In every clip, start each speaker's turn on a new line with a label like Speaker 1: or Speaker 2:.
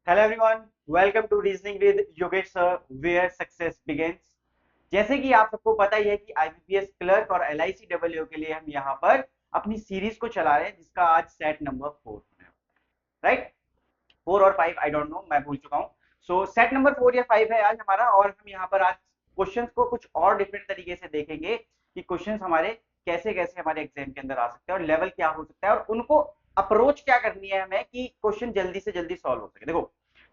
Speaker 1: Hello everyone, welcome to reasoning with Yogesh sir where success begins. जैसे कि आप सबको पता ही है कि आईबीपीएस क्लर्क और एलआईसी डब्ल्यू के लिए हम यहाँ पर अपनी सीरीज को चला रहे हैं, जिसका आज सेट नंबर 4 होने वाला है, राइट। 4 और 5 आई डोंट नो, मैं भूल चुका हूँ। सो सेट नंबर 4 या 5 है आज हमारा, और हम यहाँ पर आज क्वेश्चंस को कुछ और डिफरेंट तरीके से देखेंगे कि क्वेश्चंस हमारे कैसे कैसे हमारे एग्जाम के अंदर आ सकते हैं और लेवल क्या हो सकता है और उनको अप्रोच क्या करनी है हमें कि क्वेश्चन जल्दी से जल्दी सॉल्व हो सके। देखो,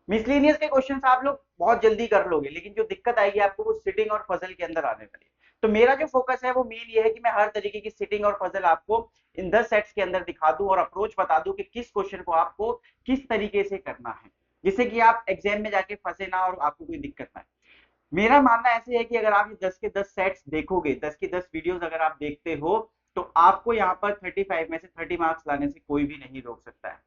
Speaker 1: मिसलेनियस के क्वेश्चंस आप लोग बहुत जल्दी कर लोगे, लेकिन जो दिक्कत आएगी आपको वो सिटिंग और पजल के अंदर आने वाली है। तो मेरा जो फोकस है वो मेन ये है कि मैं हर तरीके की सिटिंग और पजल आपको इन 10 सेट्स के अंदर दिखा दूं और अप्रोच बता दूं कि किस क्वेश्चन को आपको किस तरीके से करना है, जिससे कि आप एग्जाम में जाके फंसे ना और आपको कोई दिक्कत ना आए। मेरा मानना ऐसे है कि अगर आप ये 10 के 10 सेट्स देखोगे, 10 की 10 वीडियोस अगर आप देखते हो, तो आपको यहाँ पर 35 में से 30 मार्क्स लाने से कोई भी नहीं रोक सकता है।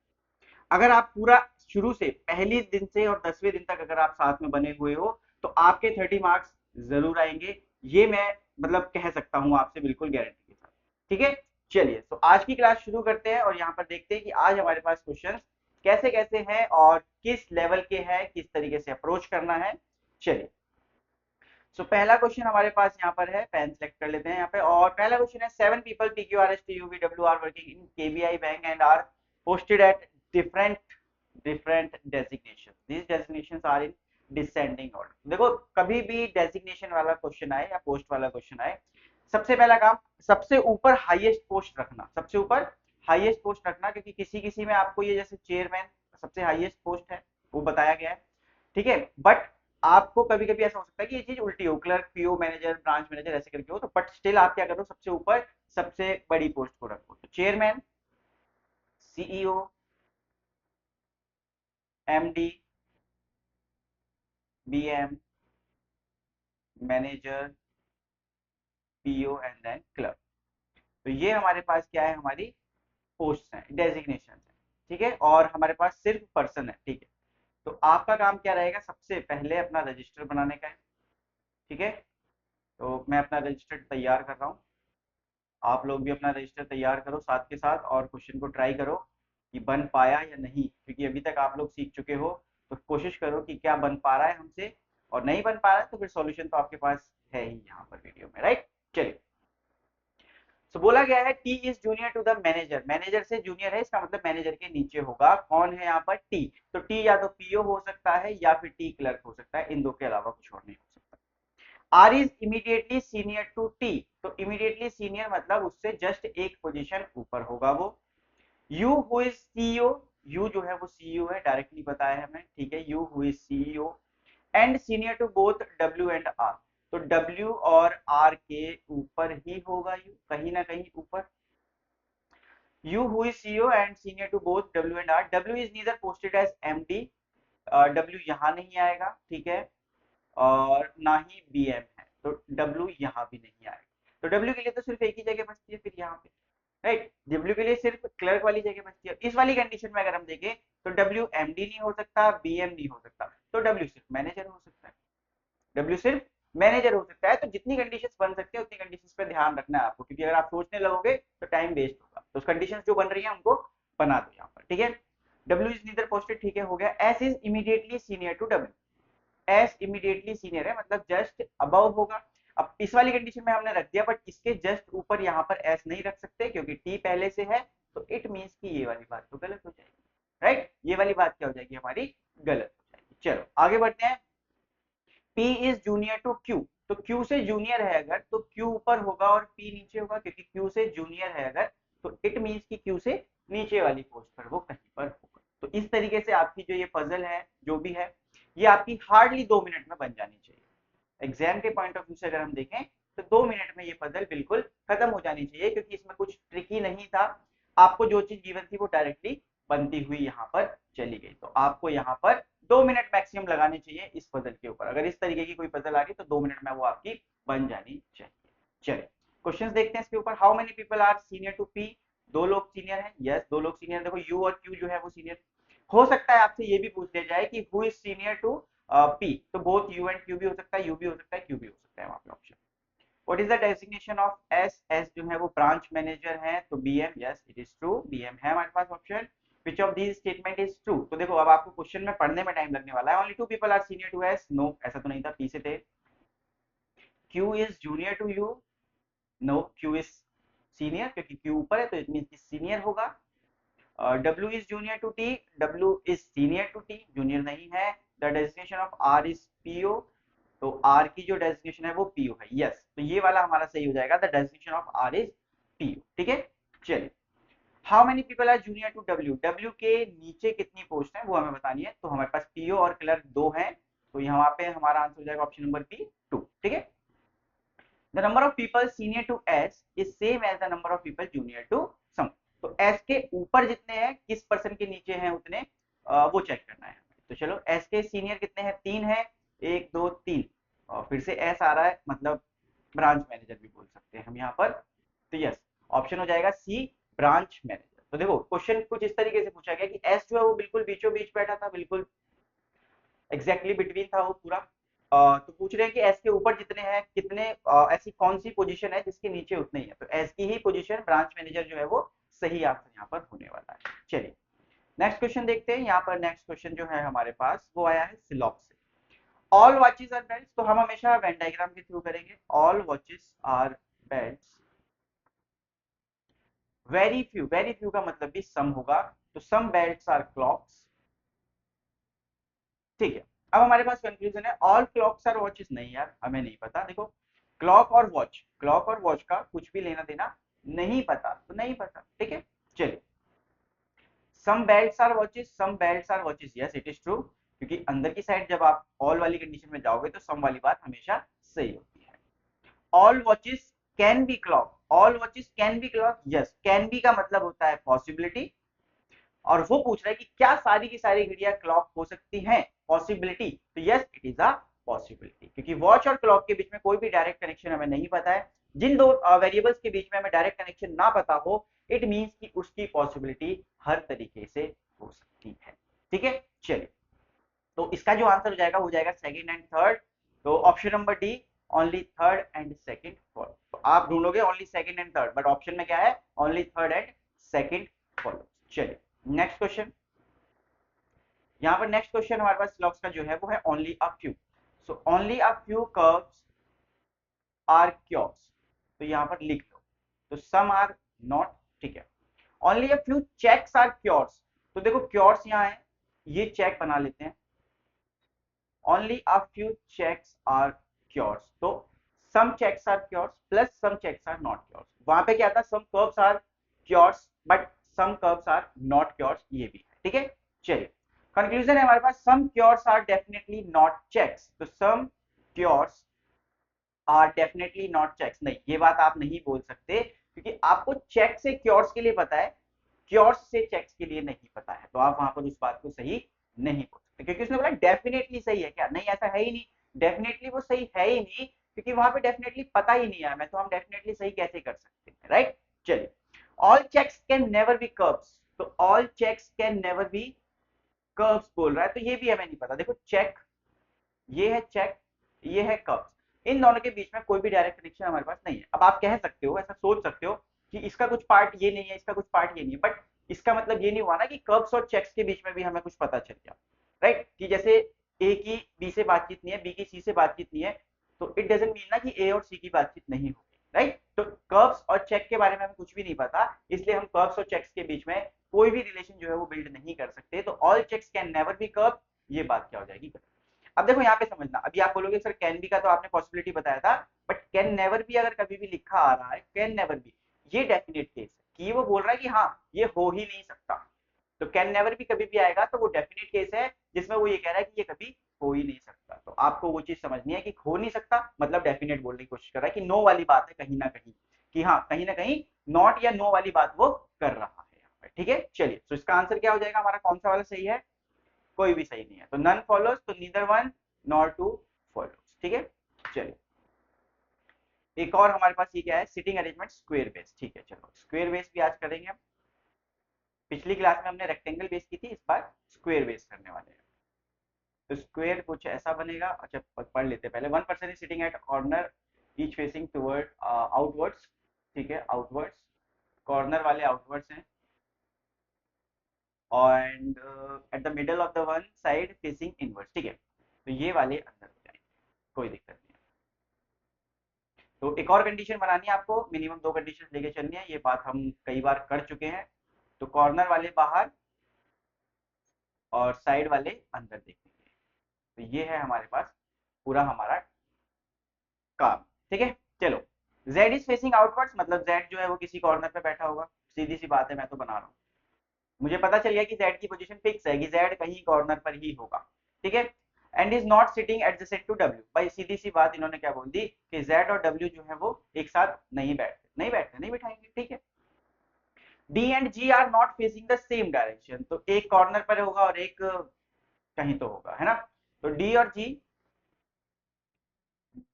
Speaker 1: अगर आप पूरा शुरू से पहले दिन से और 10वें दिन तक अगर आप साथ में बने हुए हो, तो आपके 30 मार्क्स जरूर आएंगे। ये मैं मतलब कह सकता हूँ आपसे बिल्कुल गारंटी के साथ। ठीक है, चलिए तो आज की क्लास शुरू करते हैं और यहाँ पर देखते हैं कि आज हमारे पास क्वेश्चन कैसे कैसे हैं और किस लेवल के हैं, किस तरीके से अप्रोच करना है। चलिए, पहला क्वेश्चन हमारे पास यहाँ पर है, पेन सेलेक्ट कर लेते हैं यहाँ पे। और पहला क्वेश्चन है, 7 people PQRSTUVW are working in KBI bank and are posted at different designations. These designations are in descending order. देखो, कभी भी डेजिग्नेशन वाला क्वेश्चन आए या पोस्ट वाला क्वेश्चन आए, सबसे पहला काम सबसे ऊपर हाईएस्ट पोस्ट रखना, सबसे ऊपर हाईएस्ट पोस्ट रखना, क्योंकि किसी किसी में आपको ये जैसे चेयरमैन सबसे हाईएस्ट पोस्ट है वो बताया गया है। ठीक है, बट आपको कभी कभी ऐसा हो सकता है कि ये चीज उल्टी हो, clerk, PO, manager, branch manager ऐसे करके हो, तो बट स्टिल आप क्या करो, सबसे ऊपर सबसे बड़ी पोस्ट को रखो। तो chairman, CEO, MD, BM, manager, PO and then clerk. तो ये हमारे पास क्या है, हमारी पोस्ट है, डेजिग्नेशन है। ठीक है, और हमारे पास सिर्फ पर्सन है। ठीक है, तो आपका काम क्या रहेगा, सबसे पहले अपना रजिस्टर बनाने का है। ठीक है, तो मैं अपना रजिस्टर तैयार कर रहा हूँ, आप लोग भी अपना रजिस्टर तैयार करो साथ के साथ, और क्वेश्चन को ट्राई करो कि बन पाया या नहीं, क्योंकि अभी तक आप लोग सीख चुके हो। तो कोशिश करो कि क्या बन पा रहा है हमसे, और नहीं बन पा रहा है तो फिर सॉल्यूशन तो आपके पास है ही यहाँ पर वीडियो में, राइट। चलिए, बोला गया है T is junior to the manager, manager से जूनियर है, इसका मतलब मैनेजर के नीचे होगा। कौन है यहाँ पर, टी। तो टी या तो पीओ हो सकता है या फिर टी क्लर्क हो सकता है, इन दो के अलावा कुछ और नहीं हो सकता। R is immediately senior to T, तो इमीडिएटली सीनियर मतलब उससे जस्ट एक पोजीशन ऊपर होगा वो। U who is CEO, U जो है वो सीईओ है, डायरेक्टली बताया है हमें। ठीक है, U who is CEO and senior to both W and R, तो डब्ल्यू और आर के ऊपर ही होगा, यू कहीं ना कहीं ऊपर। U who is CEO and senior to both W and R, W is neither posted as MD, W यहाँ नहीं आएगा। ठीक है, और ना ही बीएम है, तो डब्ल्यू यहाँ भी नहीं आएगा। तो डब्ल्यू के लिए तो सिर्फ एक ही जगह बचती है फिर यहाँ पे, राइट। डब्ल्यू के लिए सिर्फ क्लर्क वाली जगह बचती है। इस वाली कंडीशन में अगर हम देखें तो डब्ल्यू एमडी नहीं हो सकता, बीएम नहीं हो सकता, तो डब्ल्यू सिर्फ मैनेजर हो सकता है। डब्ल्यू सिर्फ मैनेजर हो सकता है। तो जितनी कंडीशंस बन सकते हैं उतनी कंडीशंस पे ध्यान रखना है आपको, क्योंकि अगर आप सोचने लगोगे तो टाइम वेस्ट होगा। तो कंडीशंस जो बन रही है उनको बना दो यहाँ पर। ठीक है, डब्ल्यू इज नीदर पोस्टेड, ठीक है, हो गया। S is immediately senior to W, S immediately senior है मतलब जस्ट अबव होगा। अब इस वाली कंडीशन में हमने रख दिया, बट इसके जस्ट ऊपर यहाँ पर एस नहीं रख सकते क्योंकि टी पहले से है। तो इट मीन्स कि ये वाली बात तो गलत हो जाएगी, राइट। ये वाली बात क्या हो जाएगी, हमारी गलत हो जाएगी। चलो आगे बढ़ते हैं। P is junior to Q, तो Q से जूनियर है अगर, तो Q ऊपर होगा और P नीचे होगा, क्योंकि Q से जूनियर है अगर, तो इट मीन्स कि Q से नीचे वाली पोस्ट पर वो कहीं पर होगा। तो इस तरीके से आपकी जो ये पजल है जो भी है, ये आपकी हार्डली 2 मिनट में बन जानी चाहिए। एग्जाम के पॉइंट ऑफ व्यू से अगर हम देखें तो 2 मिनट में ये पजल बिल्कुल खत्म हो जानी चाहिए, क्योंकि इसमें कुछ ट्रिकी नहीं था। आपको जो चीज गिवन थी वो डायरेक्टली बनती हुई यहाँ पर चली गई। तो आपको यहाँ पर 2 मिनट मैक्सिमम लगाने चाहिए इस पजल के ऊपर। अगर इस तरीके की कोई पजल आ गई तो 2 मिनट में वो आपकी बन जानी चाहिए। चलिए, क्वेश्चन देखते हैं इसके ऊपर। How many people are senior to P, दो लोग सीनियर हैं। यस, दो लोग सीनियर। देखो, यू और क्यू जो है वो सीनियर। हो सकता है आपसे ये भी पूछ लिया जाए कि who is senior to P, तो बोथ यू एंड क्यू भी हो सकता है, यू भी हो सकता है, क्यू भी हो सकता है वहां पे option. What is the designation of S, S जो है वो ब्रांच मैनेजर है, तो BM. Yes, it is true, BM है हमारे पास option. Which of these statement is true. तो देखो अब आपको क्वेश्चन में पढ़ने में टाइम लगने वाला है। Only 2 people are senior to S, no ऐसा तो नहीं था, पी से थे। Q is junior to U, no Q is senior, क्योंकि क्यू ऊपर है तो इट मींस कि सीनियर होगा। W is junior to T, W is senior to T, junior नहीं है। The designation of R is PO, तो आर की जो डेजिग्नेशन है वो पीओ है, यस। तो ये वाला हमारा सही हो जाएगा, the designation of R is PO. ठीक है, चलिए। How many people are junior to W, W के नीचे कितनी पोस्ट है वो हमें बतानी है। तो हमारे पास पीओ और क्लर्क 2 हैं, तो यहाँ पे हमारा आंसर हो जाएगा ऑप्शन नंबर बी 2। ठीक है, the number of people senior to S is same as the number of people junior to some. तो एस के ऊपर जितने हैं, किस पर्सन के नीचे हैं उतने, वो चेक करना है। तो चलो, एस के सीनियर कितने हैं, 3 है, 1 2 3, और फिर से एस आ रहा है, मतलब ब्रांच मैनेजर भी बोल सकते हैं हम यहाँ पर। तो यस, ऑप्शन हो जाएगा सी, ब्रांच मैनेजर। तो देखो क्वेश्चन कुछ इस तरीके से पूछा गया कि एस जो है वो बिल्कुल बीचों बीच बैठा था, बिल्कुल एग्जैक्टली बिटवीन था वो पूरा। तो पूछ रहे हैं कि एस के ऊपर जितने हैं कितने, ऐसी कौन सी पोजीशन है जिसके नीचे उतने ही है। तो एस की ही पोजीशन ब्रांच मैनेजर जो है वो सही आंसर यहाँ पर होने वाला है। चलिए नेक्स्ट क्वेश्चन देखते हैं। यहाँ पर नेक्स्ट क्वेश्चन जो है हमारे पास वो आया है सिलॉप से। ऑल वॉचेस आर बेल्ट, तो हम हमेशा वेन डायग्राम के थ्रू करेंगे। All watches are belt, very few का मतलब भी सम होगा, तो सम बेल्ट्स आर क्लॉक्स। ठीक है, अब हमारे पास कंक्लूजन है ऑल क्लॉक्स आर वॉचेस, नहीं यार हमें नहीं पता। देखो क्लॉक और वॉच, क्लॉक और वॉच का कुछ भी लेना देना नहीं पता, तो नहीं पता। ठीक है, चलिए। Some belts are watches, some belts are watches, yes it is true, क्योंकि अंदर की साइड जब आप ऑल वाली कंडीशन में जाओगे तो सम वाली बात हमेशा सही होती है। All watches can be clock, all watches can be clock, yes, can be का मतलब होता है पॉसिबिलिटी, और वो पूछ रहा है कि क्या सारी की सारी घड़ियां क्लॉक हो सकती हैं, पॉसिबिलिटी। तो yes it is a possibility, क्योंकि वॉच और क्लॉक के बीच में कोई भी डायरेक्ट कनेक्शन हमें नहीं पता है। जिन दो वेरिएबल्स के बीच में हमें डायरेक्ट कनेक्शन ना पता हो, इट मींस कि उसकी पॉसिबिलिटी हर तरीके से हो सकती है। ठीक है, चलिए। तो इसका जो आंसर हो जाएगा वो जाएगा सेकंड एंड थर्ड। तो option number D, only third and second follow. तो आप ढूंढोगे only second and third, but option में क्या है, only third and second follow. चलिए नेक्स्ट क्वेश्चन। यहाँ पर नेक्स्ट क्वेश्चन हमारे पास स्लॉक्स का जो है वो है only a few. So only a few curves are cures, तो यहाँ पर लिख लो। तो सम आर नॉट, ठीक है। Only a few checks are cures, तो देखो क्योर्स यहाँ है, ये चेक बना लेते हैं। Only a few checks are cures, तो some checks are cures plus some checks are not cures. वहां पे क्या था, some curves are cures but some curves are not cures, ये भी है। ठीक है, चलिए। कंक्लूजन है हमारे पास some cures are definitely not checks, तो some cures are definitely not checks, नहीं ये बात आप नहीं बोल सकते, क्योंकि आपको चेक से क्योर्स के लिए पता है, क्योर्स से चेक्स के लिए नहीं पता है। तो आप वहां पर उस बात को सही नहीं बोल सकते, क्योंकि उसने बोला डेफिनेटली सही है क्या, नहीं ऐसा है ही नहीं। डेफिनेटली वो सही है ही नहीं, क्योंकि वहां पे डेफिनेटली पता ही नहीं है हमें, तो हम डेफिनेटली सही कैसे कर सकते हैं, राइट। चलिए, all checks can never be curves, तो all checks can never be curves बोल रहा है, तो ये भी हमें नहीं पता। देखो चेक, ये है चेक, ये है कर्व्स, इन दोनों के बीच में कोई भी डायरेक्ट कनेक्शन हमारे पास नहीं है। अब आप कह सकते हो, ऐसा सोच सकते हो कि इसका कुछ पार्ट ये नहीं है, इसका कुछ पार्ट ये नहीं है, बट इसका मतलब ये नहीं हुआ ना कि कर्व्स और चेक्स के बीच में भी हमें कुछ पता चल गया, राइट। कि जैसे ए की बी से बातचीत नहीं है, बी की सी से बातचीत नहीं है, तो इट डजंट मीन ना कि ए और सी की बातचीत नहीं होगी, राइट। तो कर्व्स और चेक के बारे में हमें कुछ भी नहीं पता, इसलिए हम कर्व्स और चेक्स के बीच में कोई भी रिलेशन जो है वो बिल्ड नहीं कर सकते। तो all checks can never be curve, ये बात क्या हो जाएगी। अब देखो यहाँ पे समझना, अभी आप बोलोगे सर कैन बी का तो आपने पॉसिबिलिटी बताया था, बट कैन नेवर बी अगर कभी भी लिखा आ रहा है, कैन नेवर बी, ये डेफिनेट केस है कि वो बोल रहा है कि हाँ ये हो ही नहीं सकता। तो कैन नेवर भी कभी भी आएगा तो वो डेफिनेट केस है, जिसमें वो ये कह रहा है कि ये कभी हो ही नहीं सकता। तो आपको वो चीज समझनी है कि हो नहीं सकता मतलब डेफिनेट बोलने की कोशिश कर रहा है, कि नो वाली बात है कहीं ना कहीं, कि हाँ कहीं ना कहीं नॉट या नो वाली बात वो कर रहा है यहाँ पे। ठीक है, चलिए। तो इसका आंसर क्या हो जाएगा हमारा, कौन सा वाला सही है, कोई भी सही नहीं है। तो नन फॉलोज, तो neither one nor two follows. ठीक है, चलिए। एक और हमारे पास ये क्या है, सिटिंग अरेंजमेंट स्क्वायर बेस। ठीक है, चलो स्क्वायर बेस भी आज करेंगे हम। पिछली क्लास में हमने रेक्टेंगल बेस की थी, इस बार स्क्वायर बेस करने वाले हैं। तो स्क्वायर कुछ ऐसा बनेगा, अच्छा पढ़ लेते हैं पहले। One person is sitting at corner each facing toward outwards, ठीक है आउटवर्ड्स, कॉर्नर वाले आउटवर्ड्स हैं। And at the middle of the one side facing inverse, ठीक है। तो ये वाले अंदर हो जाएंगे, कोई दिक्कत नहीं है। तो एक और कंडीशन बनानी है आपको, मिनिमम 2 कंडीशन लेके चलनी है, ये बात हम कई बार कर चुके हैं। तो कॉर्नर वाले बाहर और साइड वाले अंदर देखेंगे। तो ये है हमारे पास पूरा हमारा काम, ठीक है। चलो, z इज फेसिंग आउटवर्ड्स, मतलब z जो है वो किसी कॉर्नर पे बैठा होगा, सीधी सी बात है, मैं तो बना रहा हूँ। मुझे पता चल गया कि z की पोजीशन फिक्स है कि z कहीं कॉर्नर पर ही होगा, ठीक है। And is not sitting adjacent to w, भाई सीधी सी बात इन्होंने क्या बोल दी कि z और w जो है वो एक साथ नहीं बैठाएंगे, ठीक है। d and g are not facing the same direction, तो एक कॉर्नर पर होगा और एक कहीं तो होगा, है ना। तो d और g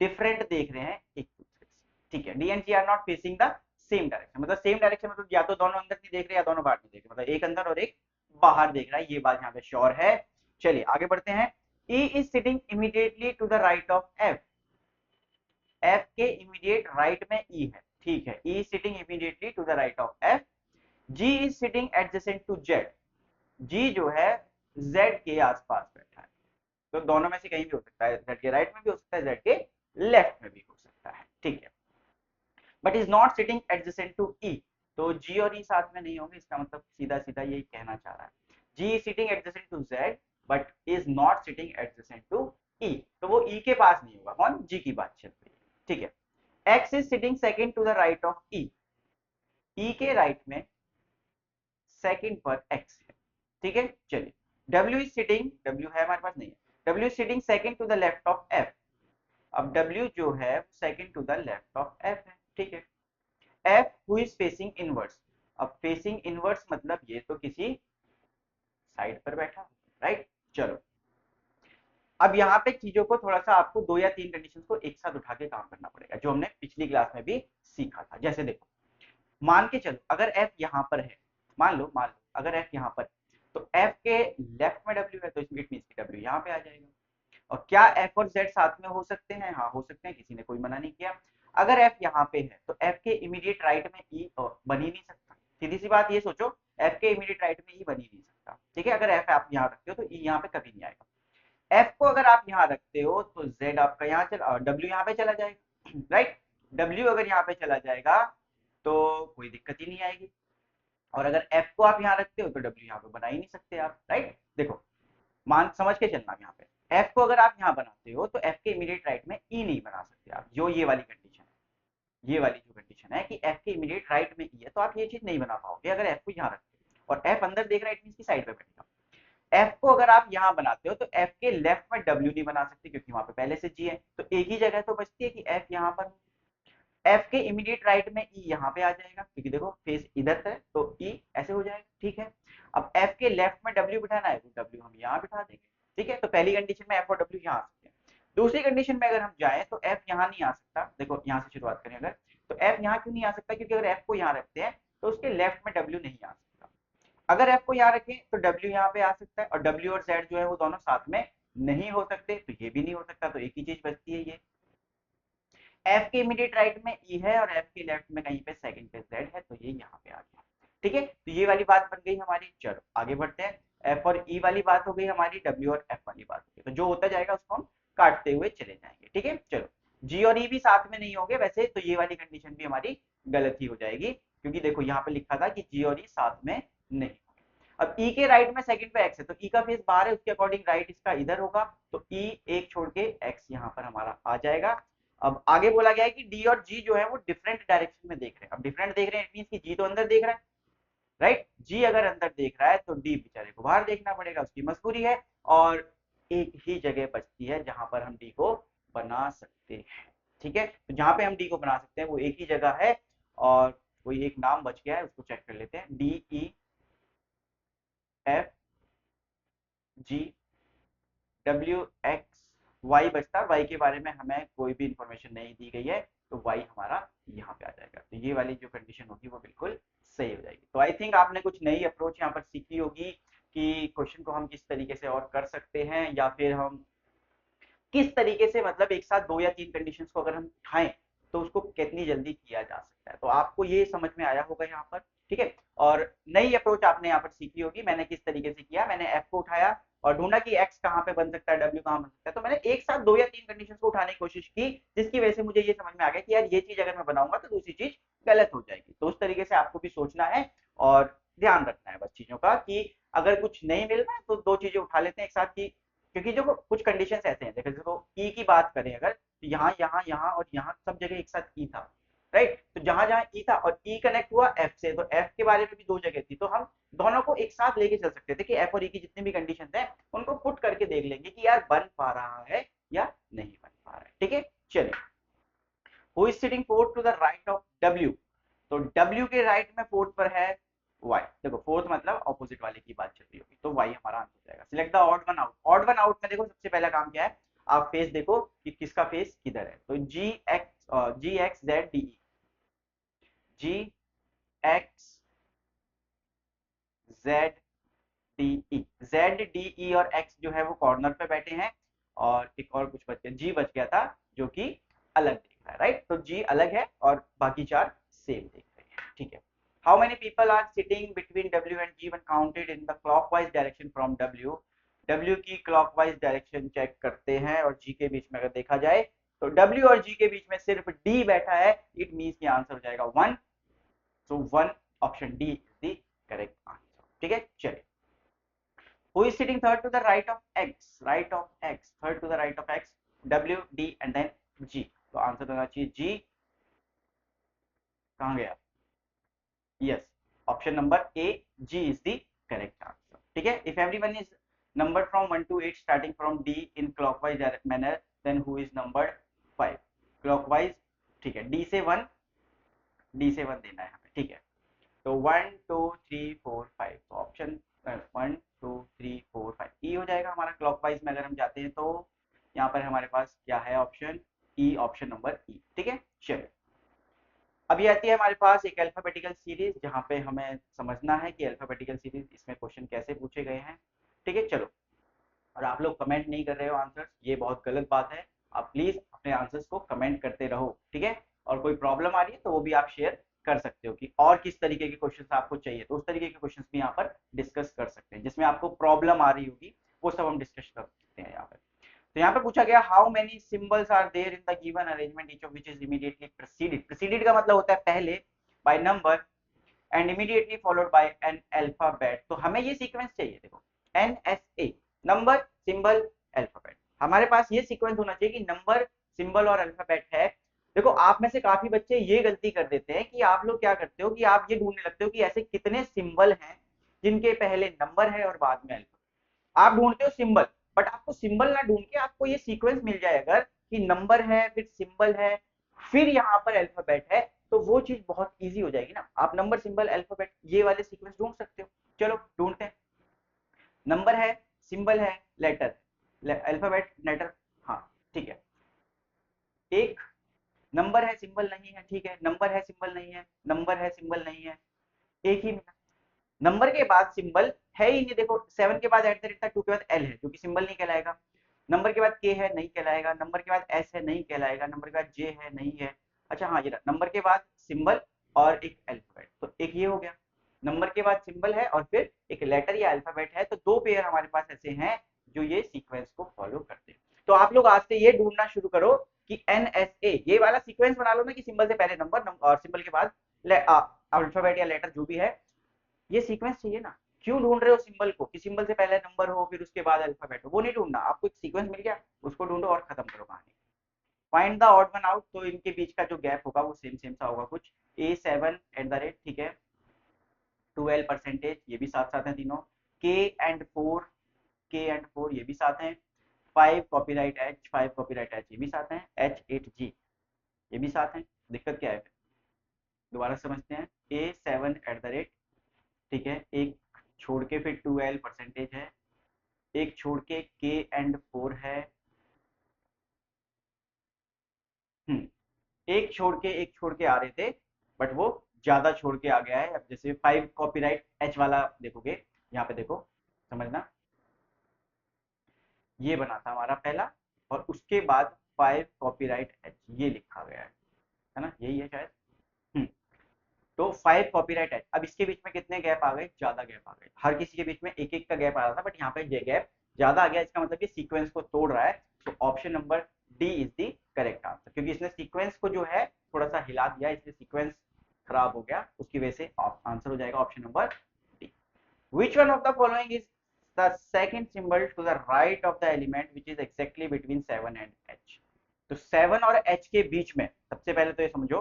Speaker 1: डिफरेंट देख रहे हैं एक दूसरे से, ठीक है। D and G are not facing the same direction, मतलब सेम डायरेक्शन मतलब या तो दोनों अंदर नहीं देख रहे या दोनों बाहर नहीं देख रहे, मतलब एक अंदर और एक बाहर देख रहा है, ये बात यहाँ पे श्योर है। चलिए आगे बढ़ते हैं। E is sitting immediately to the right of F, F के इमीडिएट राइट में ई है, ठीक है। E sitting immediately to the right of F. G is sitting adjacent to Z, G जो है जेड के आसपास बैठा है, तो दोनों में से कहीं भी हो सकता है, जेड के राइट में भी हो सकता है, जेड के लेफ्ट में भी हो सकता है, ठीक है। But is not sitting adjacent to E, तो जी और ई साथ में नहीं होंगे, इसका मतलब सीधा सीधा यही कहना चाह रहा है। G is sitting adjacent to Z but is not sitting adjacent to E, तो वो ई के पास नहीं होगा, कौन, जी की बात चल रही है, ठीक है। X is sitting second to the right of E, E के राइट में सेकंड पर एक्स है, ठीक है। चलिए, डब्ल्यू इज सिटिंग, डब्ल्यू है हमारे पास, नहीं है, W is sitting second to the left of F, अब डब्ल्यू जो है second to the left of F है, ठीक है। F who is facing inverse, अब फेसिंग इनवर्स मतलब ये तो किसी साइड पर बैठा, राइट। चलो, अब यहाँ पे चीजों को थोड़ा सा आपको 2 या 3 कंडीशंस को एक साथ उठा के काम करना पड़ेगा, जो हमने पिछली क्लास में भी सीखा था। जैसे देखो, मान के चलो अगर एफ यहाँ पर है, मान लो अगर एफ यहाँ पर, तो एफ के लेफ्ट में डब्ल्यू है, तो इसमें इट मींस कि डब्ल्यू यहाँ पे आ जाएगा। और क्या एफ और जेड साथ में हो सकते हैं, हाँ हो सकते हैं, किसी ने कोई मना नहीं किया। अगर एफ यहाँ पे है तो एफ के इमीडिएट राइट में ई बन ही नहीं सकता, सीधी सी बात ये सोचो, एफ के इमीडिएट राइट में ई बन ही नहीं सकता, ठीक है। अगर एफ आप यहाँ रखते हो तो ई यहाँ पे कभी नहीं आएगा। एफ को अगर आप यहाँ रखते हो तो जेड आपका यहाँ चला, डब्ल्यू यहाँ पे चला जाएगा, राइट। डब्ल्यू अगर यहाँ पे चला जाएगा तो कोई दिक्कत ही नहीं आएगी। और अगर एफ को आप यहाँ रखते हो तो डब्ल्यू यहाँ पे बना ही नहीं सकते आप, राइट। देखो, मान समझ के चलना यहाँ पे, एफ को अगर आप यहाँ बनाते हो तो एफ के इमीडिएट राइट में ई नहीं बना सकते आप, जो ये वाली कंडीशन है, ये वाली जो कंडीशन है कि एफ के इमीडिएट राइट में ई है, तो आप ये चीज नहीं बना पाओगे अगर एफ को यहाँ रखते हो। और एफ अंदर देख रहा है, इट मींस की साइड पे बैठेगा। एफ को अगर आप यहाँ बनाते हो तो एफ के लेफ्ट में डब्ल्यू नहीं बना सकते, क्योंकि वहां पे पहले से जी है, तो एक ही जगह तो बचती है कि एफ यहाँ पर, एफ के इमीडिएट राइट में ई यहाँ पे आ जाएगा, क्योंकि देखो फेस इधर है तो ई ऐसे हो जाएगा, ठीक है। अब एफ के लेफ्ट में डब्ल्यू बिठाना है तो डब्ल्यू हम यहाँ बिठा देंगे, ठीक है। तो पहली कंडीशन में एफ और डब्ल्यू यहाँ आ सकते हैं। दूसरी कंडीशन में अगर हम जाएं तो एफ यहाँ नहीं आ सकता, देखो यहाँ से शुरुआत करें अगर, तो एफ यहाँ क्यों नहीं आ सकता, क्योंकि अगर एफ को यहाँ रखते हैं तो उसके लेफ्ट में डब्ल्यू नहीं आ सकता। अगर एफ को यहाँ रखें तो डब्ल्यू यहाँ पे आ सकता है, और डब्ल्यू और जेड जो है वो दोनों साथ में नहीं हो सकते, तो ये भी नहीं हो सकता, तो एक ही चीज बचती है ये। एफ के इमीडिएट राइट में ई है और एफ के लेफ्ट में कहीं पे सेकंड पे जेड है, तो ये यहाँ पे आ गया, ठीक है। तो ये वाली बात बन गई हमारी। चलो आगे बढ़ते हैं, एफ और ई वाली बात हो गई हमारी, डब्ल्यू और एफ वाली बात हो गई, तो जो होता जाएगा उसको हम काटते हुए चले जाएंगे, ठीक है। चलो, जी और ई भी साथ में नहीं होंगे वैसे, तो ये वाली कंडीशन भी हमारी गलत ही हो जाएगी, क्योंकि देखो यहाँ पे लिखा था कि जी और ई साथ में नहीं। अब ई के राइट में सेकंड पे एक्स है, तो ई का फेस बाहर है, उसके अकॉर्डिंग राइट इसका इधर होगा, तो ई एक छोड़ के एक्स यहाँ पर हमारा आ जाएगा। अब आगे बोला गया है कि डी और जी जो है वो डिफरेंट डायरेक्शन में देख रहे हैं। अब डिफरेंट देख रहे हैं, इट मींस कि जी तो अंदर देख रहा है, राइट। जी अगर अंदर देख रहा है तो डी बेचारे को बाहर देखना पड़ेगा, उसकी मजबूरी है। और एक ही जगह बचती है जहां पर हम डी को बना सकते हैं, ठीक है। तो जहां पे हम डी को बना सकते हैं वो एक ही जगह है, और कोई एक नाम बच गया है, उसको चेक कर लेते हैं। D E F G W X Y बचता है, वाई के बारे में हमें कोई भी इंफॉर्मेशन नहीं दी गई है, तो वाई हमारा यहाँ पे आ जाएगा। तो ये वाली जो कंडीशन होगी वो बिल्कुल सही हो जाएगी। तो आई थिंक आपने कुछ नई अप्रोच यहाँ पर सीखी होगी कि क्वेश्चन को हम किस तरीके से और कर सकते हैं, या फिर हम किस तरीके से, मतलब एक साथ 2 या 3 कंडीशंस को अगर हम उठाएं तो उसको कितनी जल्दी किया जा सकता है। तो आपको ये समझ में आया होगा यहाँ पर ठीक है। और नई अप्रोच आपने यहाँ पर सीखी होगी, मैंने किस तरीके से किया, मैंने एफ को उठाया और ढूंढा कि एक्स कहाँ पे बन सकता है, डब्ल्यू कहाँ बन सकता है, तो मैंने एक साथ 2 या 3 कंडीशन को उठाने की कोशिश की, जिसकी वजह से मुझे ये समझ में आ गया कि यार ये चीज अगर मैं बनाऊंगा तो दूसरी चीज गलत हो जाएगी। तो उस तरीके से आपको भी सोचना है और ध्यान रखना है बस चीजों का, कि अगर कुछ नहीं मिल रहा है तो 2 चीजें उठा लेते हैं एक साथ की, क्योंकि जो कुछ कंडीशन ऐसे हैं, देखो देखो ई की बात करें अगर, तो यहाँ यहाँ यहाँ और यहाँ सब जगह एक साथ ई था, राइट। तो जहां जहां ई था और ई कनेक्ट हुआ एफ से, तो एफ के बारे में भी 2 जगह थी, तो हम दोनों को एक साथ लेके चल सकते थे कि एफ और ई की जितनी भी कंडीशन है उनको पुट करके देख लेंगे कि यार बन पा रहा है या नहीं बन पा रहा है। ठीक है, चलिए। Who is sitting fourth to the right of W, तो डब्ल्यू के राइट में फोर्थ पर है वाई। देखो फोर्थ मतलब ऑपोजिट वाले की बात चल रही होगी, तो वाई हमारा आंसर हो जाएगा। Select the odd one out, odd one out में देखो सबसे पहला काम क्या है, आप फेस देखो कि किसका फेस किधर है, तो G X Z D, G X Z D E, Z D E और एक्स जो है वो कॉर्नर पे बैठे हैं, और एक और कुछ बच गया, जी बच गया था, जो कि अलग दिख रहा है, राइट। तो जी अलग है और बाकी 4 सेम दिख रहे हैं, ठीक है। How many people are sitting between W and G one counted in the clockwise direction from W, W की क्लॉकवाइज डायरेक्शन चेक करते हैं और जी के बीच में अगर देखा जाए तो डब्ल्यू और जी के बीच में सिर्फ डी बैठा है, इट मीन्स की आंसर हो जाएगा 1। सो 1 option D is the correct answer, ठीक है। चलिए, who is sitting third to the right of x, right of x, third to the right of x, w d and then g, तो answer होना चाहिए g। कहाँ गया, yes, option number A, G is the correct answer, ठीक है। If everyone is numbered from 1 to 8 starting from D in clockwise manner, then who is numbered 5 clockwise, ठीक है। D से 1 देना है हमें, ठीक है। तो 1 2 3 4 5, तो ऑप्शन 1 2 3 4 5 ई हो जाएगा हमारा। क्लॉकवाइज में अगर हम जाते हैं तो यहाँ पर हमारे पास क्या है, ऑप्शन ई, ऑप्शन नंबर ई, ठीक है। चलिए, अभी आती है हमारे पास एक अल्फाबेटिकल सीरीज, जहाँ पे हमें समझना है कि अल्फाबेटिकल सीरीज इसमें क्वेश्चन कैसे पूछे गए हैं, ठीक है। चलो, और आप लोग कमेंट नहीं कर रहे हो आंसर्स, ये बहुत गलत बात है। आप प्लीज अपने आंसर्स को कमेंट करते रहो, ठीक है। और कोई प्रॉब्लम आ रही है तो वो भी आप शेयर कर सकते हो कि और किस तरीके के क्वेश्चंस आपको चाहिए, तो उस तरीके के क्वेश्चंस भी यहाँ पर डिस्कस कर सकते हैं, जिसमें आपको प्रॉब्लम आ रही होगी वो सब हम डिस्कस कर सकते हैं यहाँ पर। तो यहाँ पर पूछा गया how many symbols are there in the given arrangement each of which is immediately preceded, preceded का मतलब होता है पहले, by number and immediately followed by an alphabet. तो हमें ये सीक्वेंस चाहिए, देखो NSA, नंबर सिंबल अल्फाबेट, हमारे पास ये सीक्वेंस होना चाहिए कि नंबर सिंबल और अल्फाबेट है। देखो आप में से काफी बच्चे ये गलती कर देते हैं कि आप लोग क्या करते हो कि आप ये ढूंढने लगते हो कि ऐसे कितने सिंबल हैं जिनके पहले नंबर है और बाद में अल्फाबेट, आप ढूंढते हो सिंबल, बट आपको सिंबल ना ढूंढ के आपको ये सीक्वेंस मिल जाए अगर, कि नंबर है फिर सिंबल है फिर यहाँ पर अल्फाबेट है, तो वो चीज बहुत इजी हो जाएगी ना। आप नंबर सिंबल अल्फाबेट ये वाले सीक्वेंस ढूंढ सकते हो। चलो ढूंढते हैं, नंबर है, सिंबल है, लेटर, अल्फाबेट, लेटर, हाँ ठीक है। एक नंबर है सिंबल नहीं है, ठीक है, नंबर है सिंबल नहीं है, नंबर है सिंबल नहीं है, एक ही मिला। नंबर के बाद सिंबल है ही नहीं, देखो 7 के बाद एट द रेट था, 2 के बाद एल है जो कि सिंबल नहीं कहलाएगा, नंबर के बाद के है नहीं कहलाएगा, नंबर के बाद एस है नहीं कहलाएगा, नंबर के बाद जे है नहीं है। अच्छा हाँ, ये नंबर के बाद सिंबल और एक अल्फाबेट, तो एक ये हो गया, नंबर के बाद सिंबल है और फिर एक लेटर या अल्फाबेट है, तो 2 पेयर हमारे पास ऐसे हैं जो ये सीक्वेंस को फॉलो करते हैं। तो आप लोग आज से ये ढूंढना शुरू करो कि NSA ये वाला सीक्वेंस बना लो ना, कि सिंबल से पहले नंबर और सिंबल के बाद अल्फाबेट या लेटर जो भी है, ये सीक्वेंस चाहिए ना। क्यों ढूंढ रहे हो सिंबल को कि सिंबल से पहले नंबर हो फिर उसके बाद अल्फाबेट हो, वो नहीं ढूंढना, आपको एक सीक्वेंस मिल गया उसको ढूंढो और खत्म करो कहानी। Find the odd one out, तो इनके बीच का जो गैप होगा वो सेम सेम सा होगा कुछ, A7 एट द रेट, ठीक है, 12% ये भी साथ साथ हैं तीनों, K and 4 ये भी साथ हैं, 5 कॉपीराइट H ये भी साथ हैं, H8G ये भी साथ हैं। दिक्कत क्या है, दोबारा समझते हैं। A7 एट द रेट, ठीक है, एक छोड़ के फिर 12% है, एक छोड़ के K and 4 है, एक छोड़ के आ रहे थे, बट वो ज्यादा छोड़ के आ गया है। अब जैसे 5 कॉपीराइट H वाला देखोगे, यहाँ पे देखो समझना, ये बना था हमारा पहला, और उसके बाद 5 कॉपीराइट H ये लिखा गया है ना, यही है शायद। तो 5 कॉपीराइट है। अब इसके बीच में कितने गैप आ गए, ज्यादा गैप आ गए, हर किसी के बीच में एक एक का गैप आ रहा था, बट यहाँ पे ये गैप ज्यादा आ गया, इसका मतलब कि सीक्वेंस को तोड़ रहा है। तो option number D is the correct answer, क्योंकि इसने सीक्वेंस को जो है थोड़ा सा हिला दिया, इसलिए सीक्वेंस खराब हो गया, उसकी वजह से आंसर हो जाएगा option number D. Which one of the following is the second symbol to the right of the element which is exactly between 7 and h? तो 7 और h के बीच में सबसे पहले तो ये समझो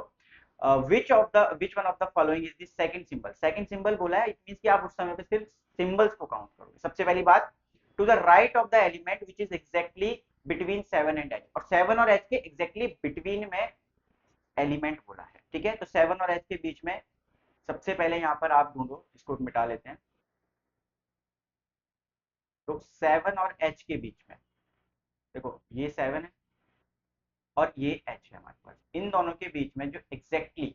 Speaker 1: which one of the following is the second symbol? second symbol बोला है, इट मींस कि आप उस समय पे सिर्फ सिंबल्स को काउंट करोगे। सबसे पहली बात, to the right of the element which is exactly between 7 and h, और 7 और h के एग्जैक्टली बिटवीन में एलिमेंट बोला है, ठीक है। तो 7 और h के बीच में सबसे पहले यहाँ पर आप ढूंढो, इसको मिटा लेते हैं। तो 7 और h के बीच में देखो, ये 7 है और ये h है हमारे पास, इन दोनों के बीच में जो एग्जैक्टली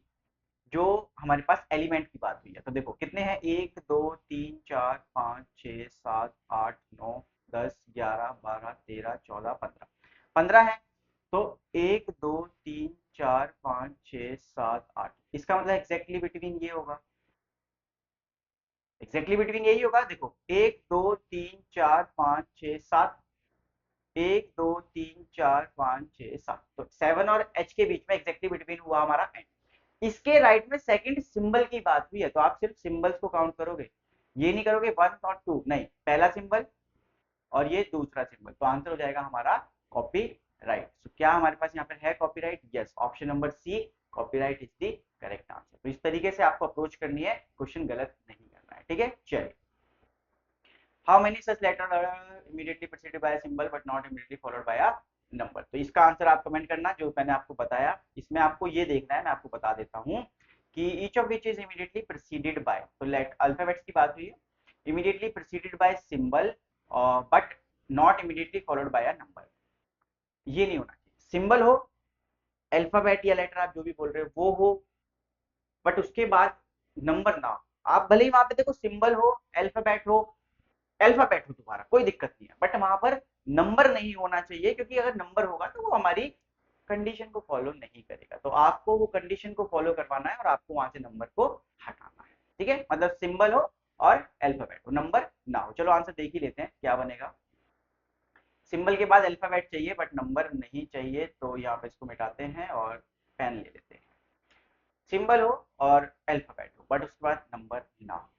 Speaker 1: जो हमारे पास एलिमेंट की बात हुई है, तो देखो कितने हैं, 1 2 3 4 5 6 7 8 9 10 11 12 13 14 15, 15 है। तो 1 2 3 4 5 6 7 8, इसका मतलब एग्जैक्टली बिटवीन ये होगा, एग्जैक्टली बिटवीन यही होगा। देखो 1 2 3 4 5 6 7, 1 2 3 4 5 6 7, तो 7 और h के बीच में एग्जैक्टली बिटवीन हुआ हमारा एंड। इसके राइट में सेकंड सिंबल की बात हुई है, तो आप सिर्फ सिंबल्स को काउंट करोगे, ये नहीं करोगे 1 और 2, नहीं, पहला सिंबल और ये दूसरा सिंबल, तो आंसर हो जाएगा हमारा कॉपी राइट। तो क्या हमारे पास यहाँ पर है copy right? Yes, option number C, copy right is the correct answer. तो इस तरीके से आपको अप्रोच करनी है, क्वेश्चन गलत नहीं करना है, ठीक है। चलिए, how many such letter are immediately preceded by symbol but not immediately followed by a number? तो इसका आंसर आप कमेंट करना, जो मैंने आपको बताया इसमें आपको ये देखना है, मैं आपको बता देता हूँ कि each of which is immediately preceded by, तो लेट अल्फाबेट्स की बात हुई है, immediately preceded by symbol but not immediately followed by a number, ये नहीं होना चाहिए। सिंबल हो, अल्फाबेट या लेटर आप जो भी बोल रहे हो वो हो, बट उसके बाद नंबर ना हो। आप भले ही वहां पे देखो सिंबल हो, अल्फाबेट हो, अल्फाबेट हो तुम्हारा, कोई दिक्कत नहीं है, बट वहां पर नंबर नहीं होना चाहिए, क्योंकि अगर नंबर होगा तो वो हमारी कंडीशन को फॉलो नहीं करेगा। तो आपको वो कंडीशन को फॉलो करवाना है और आपको वहां से नंबर को हटाना है, ठीक है। मतलब सिंबल हो और अल्फाबेट हो, नंबर ना हो। चलो आंसर देख ही लेते हैं क्या बनेगा। सिंबल के बाद अल्फाबेट चाहिए बट नंबर नहीं चाहिए, तो यहाँ पे इसको मिटाते हैं और पेन ले लेते हैं। सिंबल हो और अल्फाबेट हो बट उसके बाद नंबर ना हो,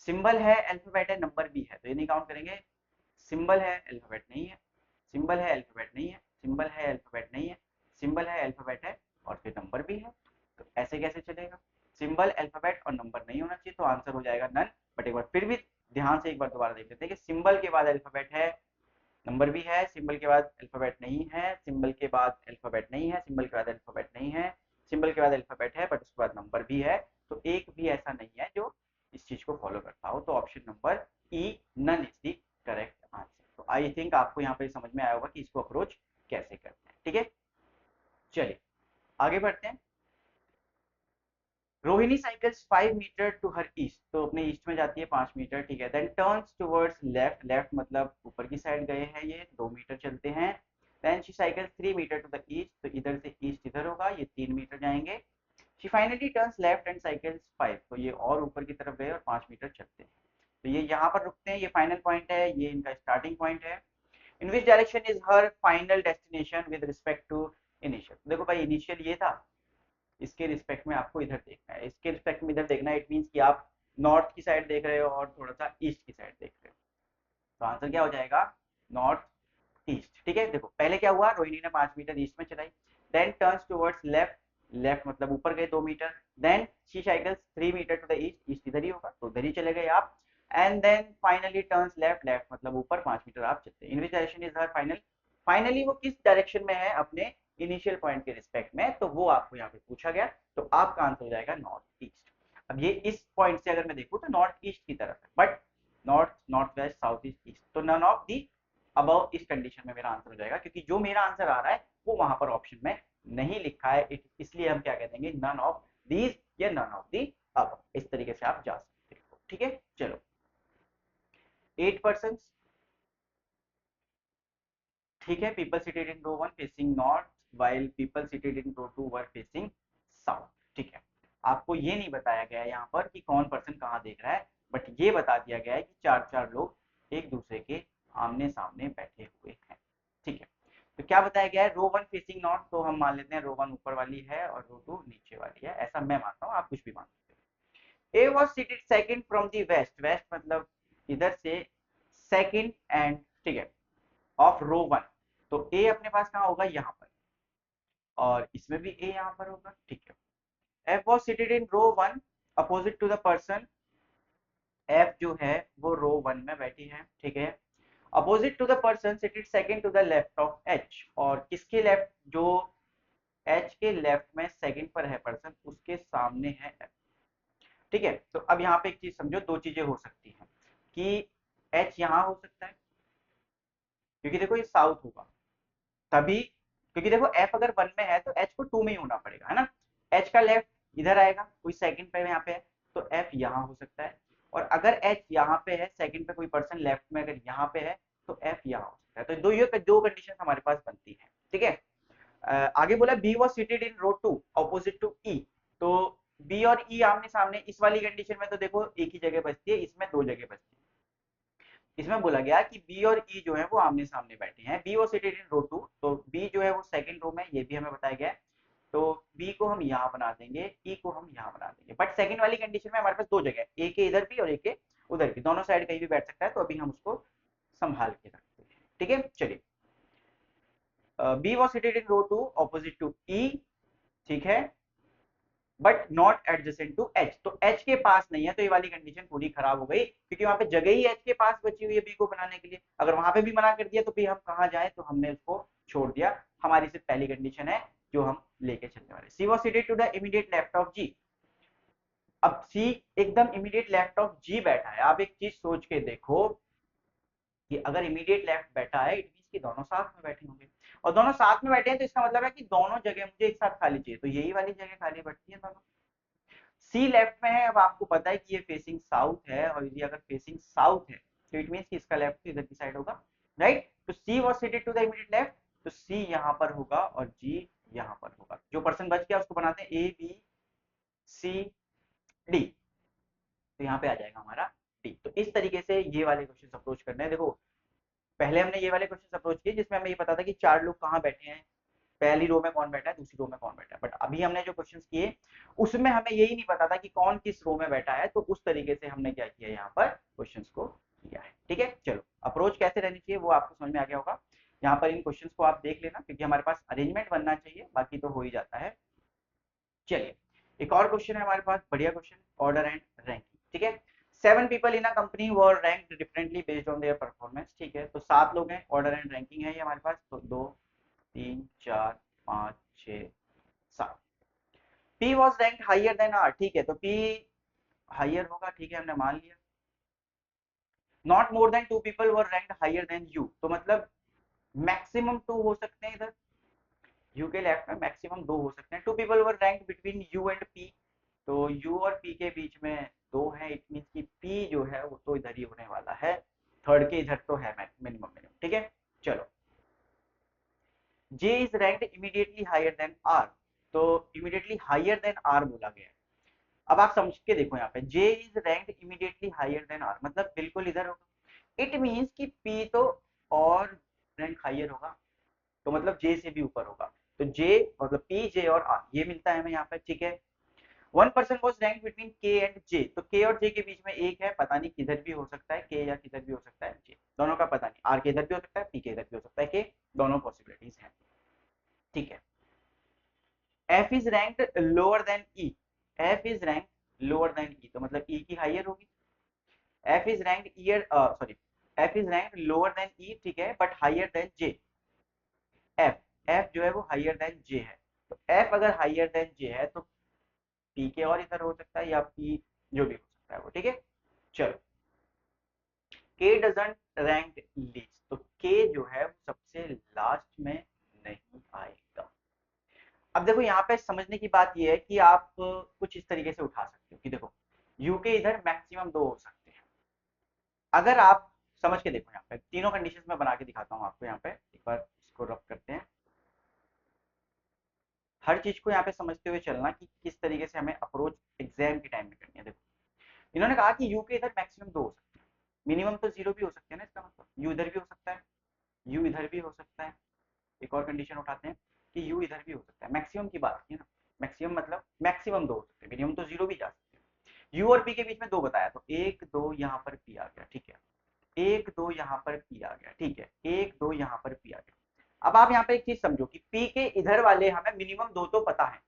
Speaker 1: सिंबल है अल्फाबेट है नंबर भी है, तो ये नहीं काउंट करेंगे। सिंबल है अल्फाबेट नहीं है, सिंबल है अल्फाबेट नहीं है, सिंबल है अल्फाबेट नहीं है, सिंबल है अल्फाबेट है और फिर नंबर भी है, तो ऐसे कैसे चलेगा? सिंबल अल्फाबेट और नंबर नहीं होना चाहिए, तो आंसर हो जाएगा नन। बट एक बार फिर भी ध्यान से एक बार दोबारा देख लेते हैं कि सिंबल के बाद अल्फाबेट है, नंबर भी है, सिंबल के बाद अल्फाबेट नहीं है, सिंबल के बाद अल्फाबेट नहीं है, सिंबल के बाद अल्फाबेट नहीं है, सिंबल के बाद अल्फाबेट है बट उसके बाद नंबर भी है, तो एक भी ऐसा नहीं है जो इस चीज को फॉलो करता हो। तो option number E, none is the correct answer. तो आई थिंक आपको यहाँ पे समझ में आया होगा कि इसको अप्रोच कैसे करते हैं, ठीक है। चलिए आगे बढ़ते हैं। Rohini cycles 5 meter to her east, तो अपने ईस्ट में जाती है 5 मीटर, ठीक है। Then turns towards left, left मतलब ऊपर की साइड गए हैं, ये 2 मीटर चलते हैं। Then she cycles 3 meter to the east, तो इधर से ईस्ट इधर होगा, ये 3 मीटर जाएंगे। She finally turns left and cycles 5, तो ये और ऊपर की तरफ गए और 5 मीटर चलते हैं, तो ये यहाँ पर रुकते हैं, ये फाइनल पॉइंट है, ये इनका स्टार्टिंग पॉइंट है। In which direction is her final destination with respect to initial? देखो भाई, इनिशियल ये था, इसके रिस्पेक्ट में आपको इधर देखना है, इसके रिस्पेक्ट में इधर देखना है, इट मीन्स कि आप नॉर्थ की साइड देख रहे हो और थोड़ा सा ईस्ट की साइड देख रहे हो, तो आंसर क्या हो जाएगा? नॉर्थ ईस्ट, ठीक है। देखो पहले क्या हुआ, रोहिणी ने 5 मीटर ईस्ट में चलाई, then turns towards left, left मतलब ऊपर गए 2 meter, then she cycles 3 meter to the east, east इधर ही होगा तो उधर ही चले गए आप, and then finally turns left, left मतलब ऊपर 5 मीटर आप चलते हैं। In which direction is her final, finally वो किस डायरेक्शन में है अपने इनिशियल पॉइंट के रिस्पेक्ट में, तो वो आपको यहाँ पे पूछा गया, तो आपका आंसर हो जाएगा नॉर्थ ईस्ट। अब ये इस पॉइंट से अगर मैं देखूँ तो नॉर्थ ईस्ट की तरफ है, but north, north west, south east, east, तो नन ऑफ दी अबव इस कंडीशन में मेरा आंसर हो जाएगा, क्योंकि जो मेरा आंसर आ रहा है वो वहां पर ऑप्शन में नहीं लिखा है, इसलिए हम क्या कह देंगे, नन ऑफ दीज या नन ऑफ दी अबव, इस तरीके से आप जा सकते हो, ठीक है। चलो 8%, ठीक है, people seated in row 1 facing north while people seated in row 2 were facing south, ठीक है। आपको ये नहीं बताया गया है यहाँ पर कि कौन पर्सन कहाँ देख रहा है, बट ये बता दिया गया है कि चार चार लोग एक दूसरे के आमने सामने बैठे हुए हैं। ठीक है, तो क्या बताया गया है, रो वन फेसिंग नॉर्थ, तो हम मान लेते हैं रो वन ऊपर वाली है और रो टू नीचे वाली है, ऐसा मैं मानता हूँ, आप कुछ भी मान सकते हो। A was seated second from the west, west मतलब इधर से सेकेंड एंड, ठीक है, ऑफ रो वन, तो ए अपने पास कहाँ होगा, यहाँ पर, और इसमें भी ए यहाँ पर होगा। ठीक है, F was seated in row one opposite to the person, F जो है वो रो वन में बैठी है। ठीक है, opposite to the person seated second to the left of H, और किसके लेफ्ट, जो एच के लेफ्ट में सेकंड पर है पर्सन, उसके सामने है एफ। ठीक है, तो अब यहाँ पे एक चीज समझो, दो चीजें हो सकती हैं कि एच यहाँ हो सकता है, क्योंकि देखो ये साउथ होगा तभी, क्योंकि देखो एफ अगर वन में है तो एच को टू में ही होना पड़ेगा, है ना। एच का लेफ्ट इधर आएगा, कोई सेकंड पे यहाँ पे है, तो एफ यहाँ हो सकता है, और अगर एच यहाँ पे है सेकंड पे कोई पर्सन लेफ्ट में अगर यहाँ पे है तो एफ यहाँ हो सकता है। तो दो कंडीशन हमारे पास बनती है। ठीक है, आगे बोला B was seated in row two opposite to E, तो बी और ई आमने सामने, इस वाली कंडीशन में तो देखो एक ही जगह बचती है, इसमें दो जगह बचती है। इसमें बोला गया कि बी और ई जो है वो आमने सामने बैठे हैं, बी वो सीटेड इन रो टू, तो बी जो है वो सेकंड रो में, ये भी हमें बताया गया है, तो बी को हम यहाँ बना देंगे, ई को हम यहाँ बना देंगे, बट सेकंड वाली कंडीशन में हमारे पास दो जगह है, ए के इधर भी और ए के उधर भी, दोनों साइड कहीं भी बैठ सकता है, तो अभी हम उसको संभाल के रखते हैं। ठीक है, चलिए, B was seated in row two opposite to E, ठीक है, but not adjacent to H, H एच के पास नहीं है, तो ये वाली कंडीशन पूरी खराब हो गई, क्योंकि वहां पे जगह ही एच के पास बची हुई है बी को बनाने के लिए, अगर वहां पे भी मना कर दिया तो फिर हम कहाँ जाए, तो हमने उसको छोड़ दिया, हमारी सिर्फ पहली कंडीशन है जो हम लेके चलने वाले। C was seated to the immediate left of G, अब सी एकदम इमीडिएट लेफ्ट ऑफ जी बैठा है, आप एक चीज सोच के देखो कि अगर इमीडिएट लेफ्ट बैठा है इट मीन कि दोनों साथ में बैठे होंगे, और दोनों साथ में बैठे हैं तो इसका मतलब है कि दोनों जगह मुझे एक साथ खाली चाहिए, तो यही वाली जगह खाली बैठती है दोनों। सी लेफ्ट में है, अब आपको पता है कि ये फेसिंग साउथ है, और यदि अगर फेसिंग साउथ है तो इट मींस कि इसका लेफ्ट तो इधर की साइड होगा, राइट। तो C was seated to the immediate left, तो सी यहाँ पर होगा और जी यहाँ पर होगा, जो पर्सन बच गया उसको बनाते हैं ए बी सी डी, तो यहाँ पे आ जाएगा हमारा डी। तो इस तरीके से ये वाले क्वेश्चन अप्रोच करने हैं। देखो पहले हमने ये वाले क्वेश्चन अप्रोच किए जिसमें हमें ये पता था कि चार लोग कहाँ बैठे हैं, पहली रो में कौन बैठा है, दूसरी रो में कौन बैठा है, बट अभी हमने जो क्वेश्चंस किए उसमें हमें यही नहीं पता था कि कौन किस रो में बैठा है, तो उस तरीके से हमने क्या किया यहाँ पर क्वेश्चंस को किया है। ठीक है, चलो अप्रोच कैसे रहनी चाहिए वो आपको समझ में आ गया होगा, यहाँ पर इन क्वेश्चंस को आप देख लेना, क्योंकि हमारे पास अरेंजमेंट बनना चाहिए, बाकी तो हो ही जाता है। चलिए, एक और क्वेश्चन है हमारे पास, बढ़िया क्वेश्चन, ऑर्डर एंड रैंकिंग। ठीक है, 7 people in a company were ranked differently based on their performance. ठीक है, तो 7 लोग हैं, ऑर्डर एंड रैंकिंग है ये हमारे पास, तो 2 3 4 5 6 7, P was ranked higher than R, ठीक है, तो P हायर होगा, ठीक है, हमने मान लिया। Not more than 2 people were ranked higher than U, तो मतलब मैक्सिमम 2 हो सकते हैं इधर, यू के लेफ्ट में मैक्सिमम 2 हो सकते हैं। 2 people were ranked between you and P, तो यू और पी के बीच में 2 है, इट मीन कि पी जो है वो तो इधर ही होने वाला है, थर्ड के इधर तो है मिनिमम मिनिमम। ठीक है, चलो, J is ranked immediately higher than R, तो इमीडिएटली हायर देन आर बोला गया है। अब आप समझ के देखो यहाँ पे, J is ranked immediately higher than R मतलब बिल्कुल इधर होगा, इट मींस कि पी तो और रैंक हायर होगा, तो मतलब जे से भी ऊपर होगा, तो जे मतलब पी जे और आर ये मिलता है हमें यहाँ पे। ठीक है, one person was rank between के एंड जे, तो के और जे के बीच में एक है, पता नहीं किधर भी हो सकता है, के या किधर भी हो सकता है, जे दोनों का पता नहीं, आर के इधर भी हो सकता है, पी के इधर भी हो सकता है, के दोनों पॉसिबिलिटीज है। ठीक है, F is ranked lower than E, F is rank lower than E, तो मतलब ई की हाइयर होगी। F is ranked higher sorry, F is ranked lower than E, ठीक है, but higher than J, F F जो है वो higher than जे है, तो एफ अगर हाइयर देन जे है तो पी के और इधर हो सकता है, या पी जो भी हो सकता है वो। ठीक है, चलो, के डजंट रैंक लीस्ट, तो के जो है वो सबसे लास्ट में नहीं आएगा। अब देखो यहाँ पे समझने की बात यह है कि आप कुछ इस तरीके से उठा सकते हो कि देखो यू के इधर मैक्सिमम 2 हो सकते हैं, अगर आप समझ के देखो, यहाँ पे तीनों कंडीशंस में बना के दिखाता हूँ आपको, यहाँ पे एक बार इसको रब करते हैं। हर चीज को यहाँ पे समझते हुए चलना कि किस तरीके से हमें अप्रोच एग्जाम के टाइम में करनी है। देखो इन्होंने कहा कि यू के इधर मैक्सिमम 2 हो सकते हैं, मिनिमम तो 0 भी हो सकते हैं ना, इसका मतलब यू इधर भी हो सकता है, यू इधर भी हो सकता है। एक और कंडीशन उठाते हैं कि यू इधर भी हो सकता है, मैक्सिमम की बात की ना, मैक्सिमम मतलब मैक्सिमम 2 हो सकते हैं, मिनिमम तो 0 भी जा सकते हैं। यू और पी के बीच में 2 बताया, तो 1 2 यहाँ पर पी आ गया, ठीक है, 1 2 यहाँ पर पी आ गया, ठीक है, 1 2 यहाँ पर पी आ गया। अब आप यहाँ पे एक चीज समझो कि पी के इधर वाले हमें मिनिमम 2 तो पता है,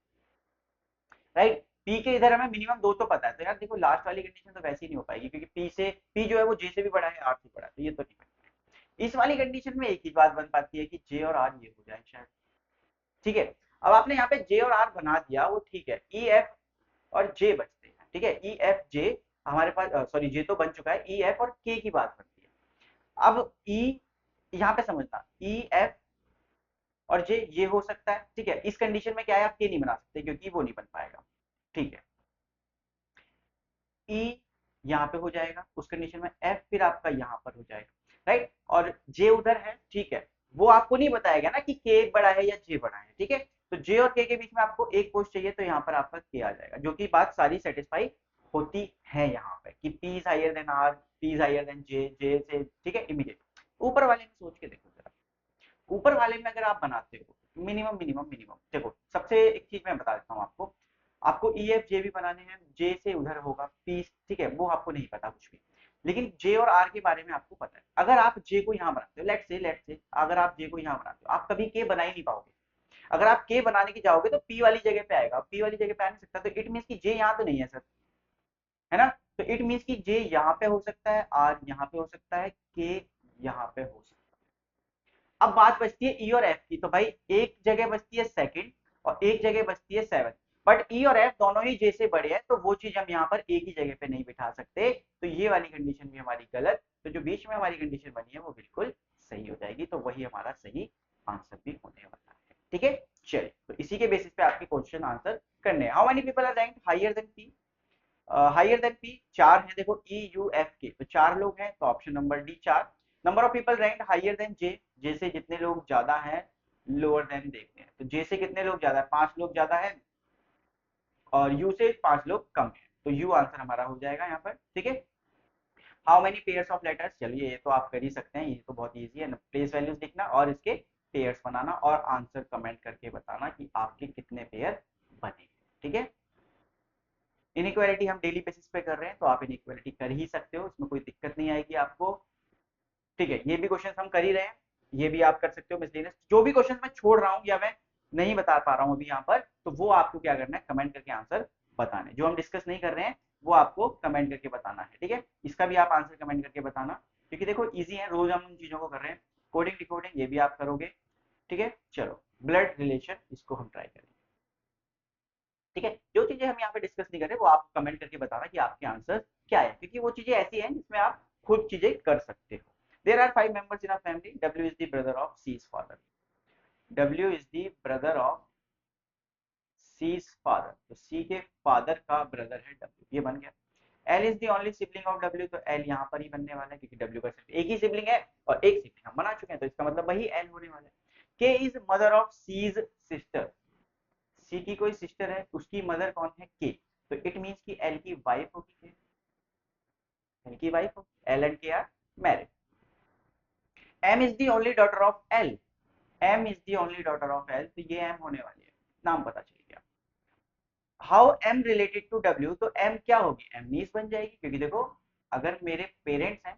Speaker 1: राइट, पी के इधर हमें मिनिमम 2 तो पता है, तो यार देखो लास्ट वाली कंडीशन तो वैसे ही नहीं हो पाएगी, क्योंकि पी जो है वो जे से भी बड़ा है, आर से बड़ा है, तो ये तो नहीं बनेगा। इस वाली कंडीशन में एक ही बात बन पाती है कि जे और आर ये हो जाए शायद, ठीक है। अब आपने यहाँ पे जे और आर बना दिया, वो ठीक है, ई एफ और जे बचते हैं, ठीक है, ई एफ जे हमारे पास, सॉरी जे तो बन चुका है, ई एफ और के की बात बनती है। अब ई यहाँ पे समझना, ई एफ और जे ये हो सकता है, ठीक है, इस कंडीशन में क्या है, आप के नहीं बना सकते क्योंकि वो नहीं बन पाएगा, ठीक है। ई यहाँ पे हो जाएगा उस कंडीशन में, एफ फिर आपका यहाँ पर हो जाएगा, राइट, और जे उधर है, ठीक है, वो आपको नहीं बताएगा ना कि के बड़ा है या जे बड़ा है, ठीक है। तो जे और के बीच में आपको एक पोस्ट चाहिए, तो यहाँ पर आपका के आ जाएगा, जो कि बात सारी सेटिस्फाई होती है यहाँ पे कि P is higher than R, P is higher than J, J से, ठीक है, इमीडिएट। ऊपर वाले में सोच के देखो जरा, ऊपर वाले में अगर आप बनाते हो मिनिमम मिनिमम मिनिमम, देखो सबसे एक चीज मैं बता देता हूँ आपको, आपको ई एफ जे भी बनाने हैं, जे से उधर होगा पी, ठीक है, वो आपको नहीं पता कुछ भी, लेकिन जे और आर के बारे में आपको पता है। अगर आप जे को यहाँ बनाते हो, लेट से अगर आप जे को यहाँ बनाते हो, आप कभी के बना ही नहीं पाओगे। अगर आप के बनाने की जाओगे तो पी वाली जगह पे आएगा, पी वाली जगह पे आ नहीं सकता, तो इट मीन की जे यहाँ तो नहीं है सर, है ना, तो इट मीन की जे यहाँ पे हो सकता है, आर यहाँ पे हो सकता है, के यहाँ पे हो सकता है। अब बात बचती है ई और एफ की, तो भाई एक जगह बचती है सेकंड और एक जगह बचती है सेवन, बट ई और एफ दोनों ही जे से बड़े हैं, तो वो चीज हम यहाँ पर एक ही जगह पे नहीं बिठा सकते, तो ये वाली कंडीशन भी हमारी गलत, तो जो बीच में हमारी कंडीशन बनी है वो बिल्कुल सही हो जाएगी, तो वही हमारा सही आंसर भी होने वाला है, ठीक है। चलिए, तो इसी के बेसिस पे आपके क्वेश्चन आंसर करने हैं। How many people are ranked higher than P, higher than P 4 हैं, देखो ई यू एफ के, तो 4 लोग हैं, तो option number D 4। Number of people ranked higher than J, J से जितने लोग ज्यादा हैं, लोअर देन देखते हैं, तो जे से कितने लोग ज्यादा है, 5 लोग ज्यादा है, और यू से 5 लोग कम है, तो यू आंसर हमारा हो जाएगा यहाँ पर, ठीक है। How many pairs of letters, चलिए ये तो आप कर ही सकते हैं, ये तो बहुत ईजी है, प्लेस वैल्यूज लिखना और इसके पेयर्स बनाना और आंसर कमेंट करके बताना कि आपके कितने पेयर बने, ठीक है। इनइक्वालिटी हम डेली बेसिस पे कर रहे हैं, तो आप इनइक्वालिटी कर ही सकते हो, इसमें कोई दिक्कत नहीं आएगी आपको, ठीक है। ये भी क्वेश्चन हम कर ही रहे हैं, ये भी आप कर सकते हो मिसलेनियस, जो भी क्वेश्चन मैं छोड़ रहा हूँ या मैं नहीं बता पा रहा हूँ अभी यहाँ पर, तो वो आपको क्या करना है, कमेंट करके आंसर बताना है, जो हम डिस्कस नहीं कर रहे हैं वो आपको कमेंट करके बताना है, ठीक है। इसका भी आप आंसर कमेंट करके बताना, क्योंकि देखो ईजी है, रोज हम उन चीजों को कर रहे हैं, कोडिंग डिकोडिंग ये भी आप करोगे, ठीक है। चलो, ब्लड रिलेशन इसको हम ट्राई करेंगे, ठीक है। जो चीजें हम यहाँ पे डिस्कस नहीं कर रहे वो आप कमेंट करके बताना कि आपके आंसर क्या है, क्योंकि वो चीजें ऐसी हैं जिसमें आप खुद चीजें कर सकते हो। There are 5 members in a family, W is the brother of C is father, W is the brother of C is father, तो सी के फादर का ब्रदर है डब्ल्यू, ये बन गया। L is the only sibling of W, तो L यहाँ पर ही बनने वाला है, क्योंकि डब्ल्यू का सिर्फ एक ही सिबलिंग है और एक सिबलिंग हम बना चुके हैं, तो इसका मतलब वही एल होने वाला है। K is mother of C's sister, C की कोई सिस्टर है, उसकी मदर कौन है, के, तो इट मींस कि एल की वाइफ होगी, एल की वाइफ होगी, L and K are married. M is the only daughter of L, M is the only daughter of L, तो ये एम होने वाली है, नाम पता चल गया। How M related to W, तो एम क्या होगी, एम नीस बन जाएगी, क्योंकि देखो अगर मेरे पेरेंट्स हैं,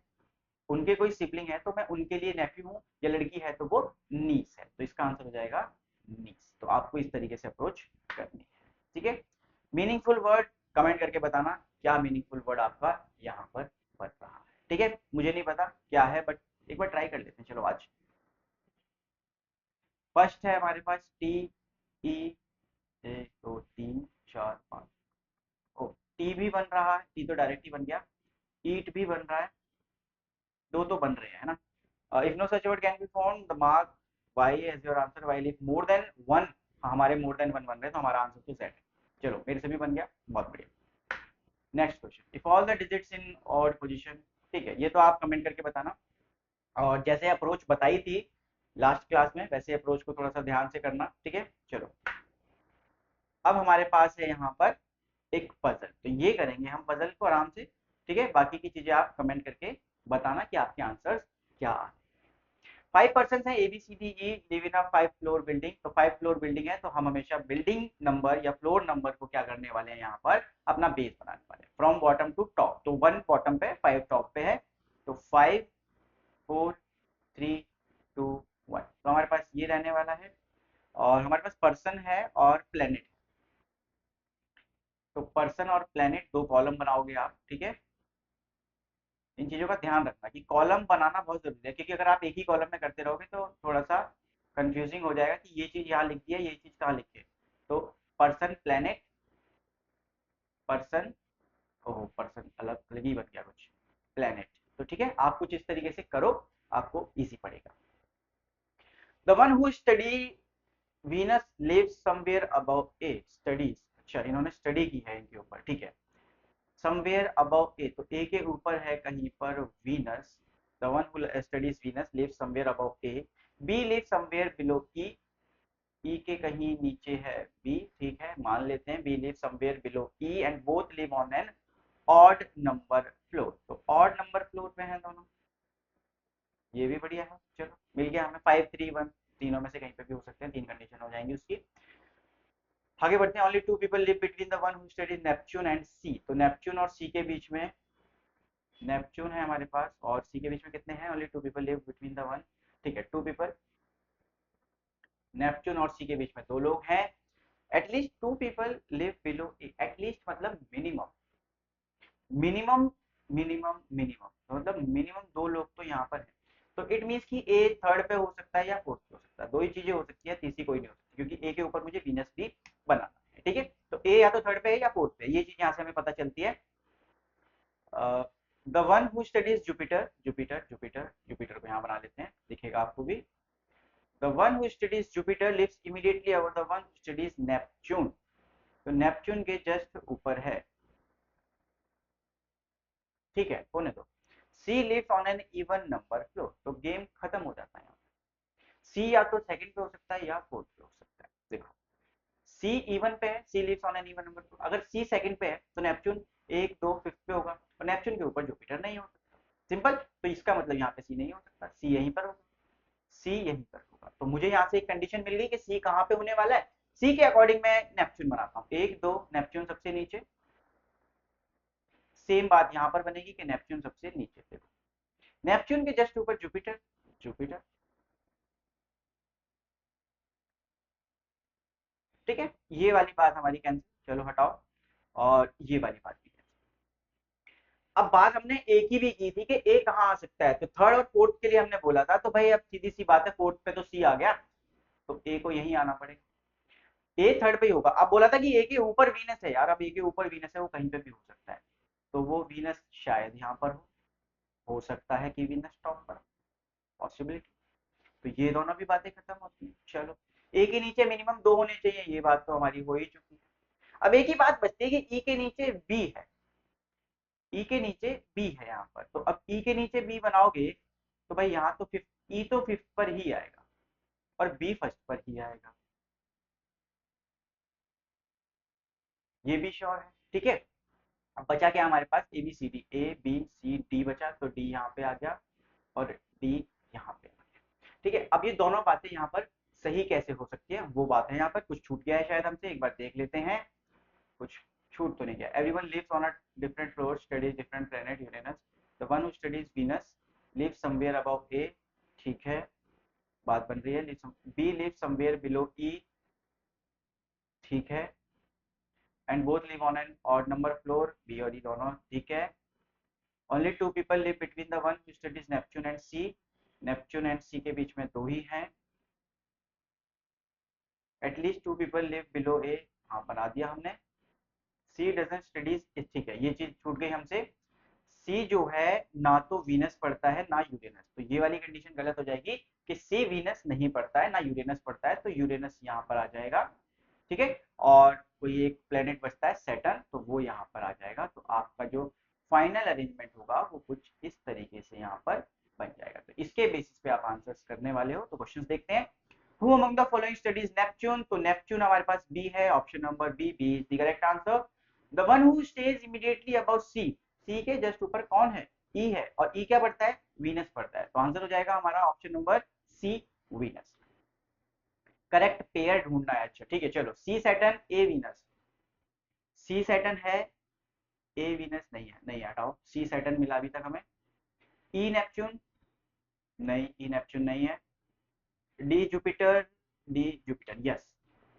Speaker 1: उनके कोई सिबलिंग है, तो मैं उनके लिए नेफ्यू हूँ, या लड़की है तो वो नीस है, तो इसका आंसर हो जाएगा नीस, तो आपको इस तरीके से अप्रोच करनी है, ठीक है। मीनिंगफुल वर्ड कमेंट करके बताना, क्या मीनिंगफुल वर्ड आपका यहाँ पर बन रहा है, ठीक है। मुझे नहीं पता क्या है, बट एक बार ट्राई कर लेते हैं, चलो आज फर्स्ट है हमारे पास टी, ई, 1 2 3 4 5, ओ टी भी बन रहा है, टी तो डायरेक्ट ही बन गया, ईट भी बन रहा है, दो तो बन रहे हैं, है ना। If no such word can be found, the mark Y as your answer, while if more than one, हमारे मोर देन वन बन रहे हैं, तो हमारा आंसर तो सेट है, चलो मेरे से भी बन गया, बहुत बढ़िया। Next question, if all the digits in odd position, ठीक है, ये तो आप कमेंट करके बताना, और जैसे अप्रोच बताई थी लास्ट क्लास में, वैसे अप्रोच को थोड़ा सा ध्यान से करना, ठीक है। चलो, अब हमारे पास है यहाँ पर एक पजल, तो ये करेंगे हम पजल को आराम से। ठीक है, बाकी की चीजें आप कमेंट करके बताना कि आपके आंसर्स क्या आए। 5 पर्सन है, ABCDE live in a 5 floor building. तो 5 फ्लोर बिल्डिंग है, तो हम हमेशा बिल्डिंग नंबर या फ्लोर नंबर को क्या करने वाले हैं, यहाँ पर अपना बेस बनाने वाले हैं, फ्रॉम बॉटम टू टॉप। तो 1 बॉटम पे, 5 टॉप पे है, तो 5 4 3 2 1, तो हमारे पास ये रहने वाला है। और हमारे पास पर्सन है और प्लेनेट है, तो पर्सन और प्लेनेट दो कॉलम बनाओगे आप। ठीक है, इन चीजों का ध्यान रखना कि कॉलम बनाना बहुत जरूरी है, क्योंकि अगर आप एक ही कॉलम में करते रहोगे तो थोड़ा सा कंफ्यूजिंग हो जाएगा कि ये चीज यहाँ लिख दी है, ये चीज कहाँ लिखी है। तो पर्सन प्लेनेट, पर्सन, ओह पर्सन अलग अलग ही बन गया कुछ, प्लेनेट। तो ठीक है, आप कुछ इस तरीके से करो, आपको इजी पड़ेगा। The one who study Venus lives somewhere above A studies. अच्छा, इन्होंने स्टडी की है इनके ऊपर, ठीक है। समवेयर अबव ए, तो ए के ऊपर है कहीं पर Venus. The one who studies Venus live somewhere above A. B live somewhere below E, E के कहीं नीचे है बी, ठीक है, मान लेते हैं B live somewhere below E and both live on an odd number floor. तो ऑड नंबर फ्लोर पे हैं दोनों, ये भी बढ़िया है। चलो मिल गया हमें 5 3 1, तीनों में से कहीं पे भी हो सकते हैं, तीन कंडीशन हो जाएंगी उसकी। आगे बढ़ते हैं। Only 2 people live between the one who studies Neptune and C. तो नेपच्यून और सी के बीच में, नेपच्यून है हमारे पास और सी के बीच में कितने हैं, only 2 people live between the one. ठीक है, 2 पीपल, नेपच्यून और सी के बीच में 2 लोग हैं। At least 2 people live below, at least मतलब मिनिमम, मिनिमम मिनिमम मिनिमम, तो मतलब मिनिमम 2 लोग तो यहाँ पर है। तो इट मीन्स कि ए थर्ड पे हो सकता है या फोर्थ पे हो सकता है, दो ही चीजें हो सकती है, तीसरी कोई नहीं हो सकती, क्योंकि ए के ऊपर मुझे वीनस भी बनाना है। ठीक है, तो ए या तो थर्ड पे है या फोर्थ पे, ये चीज यहाँ से हमें पता चलती है। The one who studies Jupiter, Jupiter Jupiter Jupiter को यहाँ बना लेते हैं, दिखेगा आपको भी। The one who studies Jupiter lives immediately above the one who studies Neptune. तो नेपच्यून के जस्ट ऊपर है, ठीक है, होने दो। C lives on an even number floor, तो गेम खत्म हो जाता है यहाँ। सी या तो सेकंड पे हो सकता है या फोर्थ पे हो सकता है। देखो, सी इवन पे है, C lives on an even number floor, अगर सी सेकंड पे है तो नेपच्यून 1 2 5th पे होगा, और नेपच्यून के ऊपर जुपिटर नहीं हो सकता। सिंपल, तो इसका मतलब यहाँ पे सी नहीं हो सकता, सी यहीं पर होगा, सी यहीं पर होगा। तो मुझे यहाँ से एक कंडीशन मिल गई कि सी कहाँ पे होने वाला है। सी के अकॉर्डिंग मैं नेपच्यून बनाता हूँ, 1 2 नेपच्यून सबसे नीचे। सेम बात यहाँ पर बनेगी कि नेपच्यून सबसे नीचे। देखो, नेपच्यून के जस्ट ऊपर जुपिटर, जुपिटर, ठीक है, ये वाली बात हमारी कैंसिल, चलो हटाओ, और ये वाली बात भी कैंसिल। अब बात हमने ए की भी की थी कि ए कहाँ आ सकता है, तो थर्ड और फोर्थ के लिए हमने बोला था, तो भाई अब सीधी सी बात है, फोर्थ पे तो सी आ गया, तो ए को यहीं आना पड़ेगा, ए थर्ड पे ही होगा। अब बोला था कि ए के ऊपर वीनस है यार, अब ए के ऊपर वीनस है, वो कहीं पे भी हो सकता है, तो वो वीनस शायद यहाँ पर हो सकता है कि वीनस टॉप पर, पॉसिबिलिटी। तो ये दोनों भी बातें खत्म होती हैं। चलो, ए के नीचे मिनिमम 2 होने चाहिए, ये बात तो हमारी हो ही चुकी है। अब एक ही बात बचती है कि ई के नीचे बी है, ई के नीचे बी है यहाँ पर, तो अब ई के नीचे बी बनाओगे तो भाई यहाँ तो फिफ्थ, ई तो फिफ्थ पर ही आएगा और बी फर्स्ट पर ही आएगा, ये भी श्योर है। ठीक है, अब बचा क्या हमारे पास, A B C D, A B C D बचा, तो डी यहाँ पे आ गया और डी यहाँ पे आ गया। ठीक है, अब ये दोनों बातें यहाँ पर सही कैसे हो सकती है, वो बात है, यहाँ पर कुछ छूट गया है शायद हमसे, एक बार देख लेते हैं। कुछ छूट तो नहीं गया। Everyone lives on a different floor, studies different planet Uranus. The one who studies Venus live somewhere above A, ठीक है, बात बन रही है। B live somewhere below E, ठीक है, and both live on an odd number floor, B और E दोनों, ठीक है। Only 2 people live between the one who studies Neptune and C, Neptune and C के बीच में 2 ही हैं। एटलीस्ट 2 पीपल लिव बिलो ए, हाँ बना दिया हमने। सी डजंट स्टडीज, ठीक है, ये चीज छूट गई हमसे। सी जो है ना तो वीनस पढ़ता है ना यूरेनस, तो ये वाली कंडीशन गलत हो जाएगी कि सी वीनस नहीं पढ़ता है ना यूरेनस पढ़ता है, तो यूरेनस यहाँ पर आ जाएगा। ठीक है, और कोई एक प्लेनेट बचता है सैटर्न, तो वो यहाँ पर आ जाएगा। तो आपका जो फाइनल अरेंजमेंट होगा वो कुछ इस तरीके से यहाँ पर बन जाएगा। तो इसके बेसिस पे आप आंसर्स करने वाले हो, तो क्वेश्चंस देखते हैं। Who among the following studies Neptune, तो नेपच्यून हमारे पास बी है, option number B, B is the correct answer. The one who stays immediately about C, C के जस्ट ऊपर कौन है, ई है, और ई क्या पड़ता है, वीनस पड़ता है, तो आंसर हो जाएगा हमारा option number C, Venus. Correct pair ढूंढना है, अच्छा ठीक है, चलो C Saturn A Venus, C Saturn है, ए वीनस नहीं है, नहीं हटाओ, सी सैटर्न मिला अभी तक हमें। ई नेपच्यून, नहीं ई नेपच्यून नहीं है। D Jupiter, D Jupiter yes,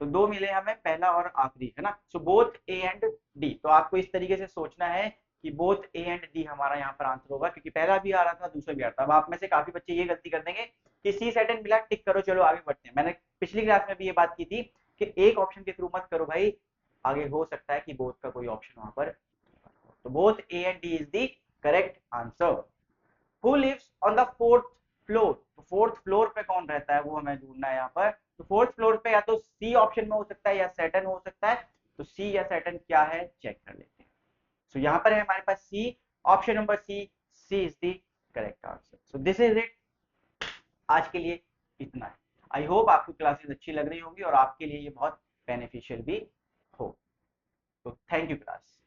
Speaker 1: तो दो मिले हमें, पहला और आखिरी है ना, so both A and D, तो आपको इस तरीके से सोचना है कि बोथ ए एंड डी हमारा यहाँ पर आंसर होगा, क्योंकि पहला भी आ रहा था, दूसरा भी आ रहा था। अब आप में से काफी बच्चे ये गलती कर देंगे कि सी सेट मिला, टिक करो, चलो आगे बढ़ते हैं। मैंने पिछली क्लास में भी ये बात की थी कि एक ऑप्शन के थ्रू मत करो भाई, आगे हो सकता है कि बोथ का कोई ऑप्शन वहां पर, तो both A and D is the correct answer. Who lives on the fourth floor, तो फोर्थ फ्लोर पे कौन रहता है वो हमें ढूंढना है यहाँ पर। तो फोर्थ फ्लोर पे या तो सी ऑप्शन में हो सकता है या सैटर्न हो सकता है, तो सी या सैटर्न क्या है चेक कर लेते हैं। सो यहाँ पर है हमारे पास C, option number C, C is the correct answer. So this is it, आज के लिए इतना है। आई होप आपको क्लासेस अच्छी लग रही होंगी और आपके लिए ये बहुत बेनिफिशियल भी हो। तो थैंक यू क्लास।